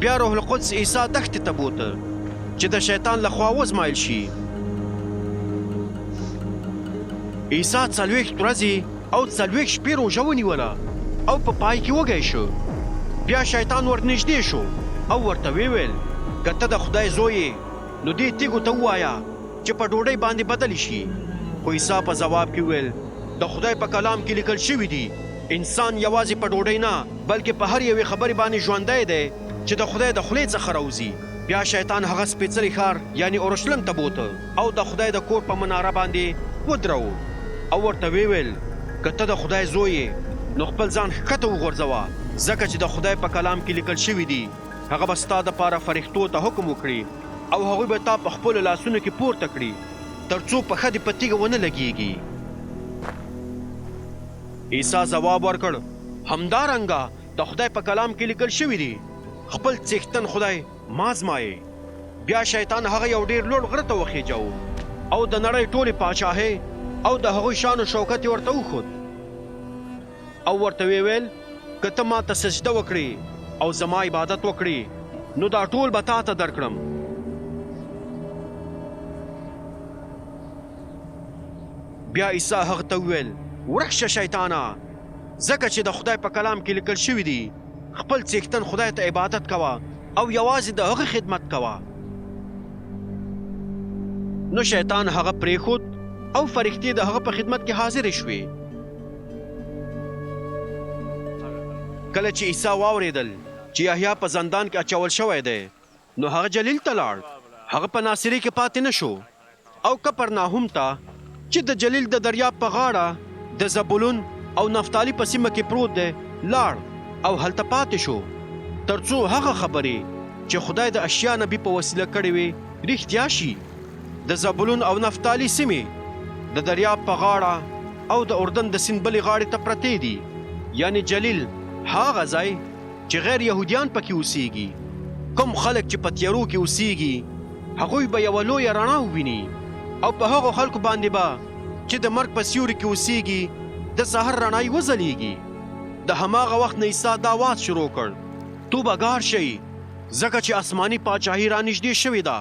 بیا روح القدس عیسی دښتې ته بوته چې د شیطان لخوا وزمایل شي. عیسی 40 ورځې او 40 شپې روژه ونیوله او په پای کې وږی شو. بیا شیطان ورنږدې شو او ورته ویل که ته د خدای زوی یې نو دې تیږو ته ووایه چې په ډوډۍ باندې بدلې شي. خو عیسی په ځواب کې ویل د خدای په کلام کې لیکل شوي دي انسان یوازې په ډوډۍ نه بلکې په هر یوې خبرې باندې ژوندی دی چې د خدای د خولې څخه راوځي. بیا شیطان هغه سپېڅلی ښار یعنې اورشلیم ته بوته او د خدای د کور په مناره باندې ودرو او ورته ویل که ته د خدای زوی یې نو خپل ځان ښکته وغورځوه ځکه چې د خدای په کلام کې لیکل شوي دي هغه به ستا دپاره فرښتو ته حکم وکړي او هغوی به تا په خپلو لاسونو کې پورته کړي تر څو پښه دې په تیږه ونه لګېږي. عیسی ځواب ورکړ همدارنګه د خدای په کلام کې لیکل شوي دي خپل څښتن خدای ما ازمایې. بیا شیطان هغه یو ډېر لوړ غره ته وخېجو او د نړۍ ټولې پاچاهۍ او د هغوی شان و شوکت یې ورته وښود او ورته ویل که ته ما ته سجده وکړې او زما عبادت وکړې نو دا ټول به تا ته درکړم. بیا عیسی هغه ته وویل ورک شه شیطانه ځکه چې د خدای په کلام کې لیکل شوي دي خپل څښتن خدای ته عبادت کوه او یوازې د هغه خدمت کوه. نو شیطان هغه پرېښود او فرښتې د هغه په خدمت کې حاضرې شوې. کله چې عیسی واورېدل چې یحیی په زندان کې اچول شوی دی نو هغه جلیل ته لاړ. هغه په ناصرې کې پاتې نه شو او کپرناهم ته چې د جلیل د دریاب په غاړه د زبولون او نفتالي په سیمه کې پروت دی لاړ او هلته پاتې شو تر څو هغه خبرې چې خدای د اشیا نبي په وسیله کړې وې رښتیا شي. د زبولون او نفتالي سیمې د دریاب په غاړه او د اردن د سیند بلې غاړې ته پرتې دي یعنی جلیل هغه ځای چې غیر یهودیان پکې اوسیږي. کوم خلک چې په تیارو کې اوسیږي هغوی به یوه لویه رڼا وویني او په هغو خلکو باندې به چې د مرګ په سیوري کې اوسیږي د سحر رڼایي وځلیږي. د هماغه وخت نه عیسی دا واز شروع کړ توبه ګار شئ ځکه چې آسماني پاچاهي رانږدې شوې ده.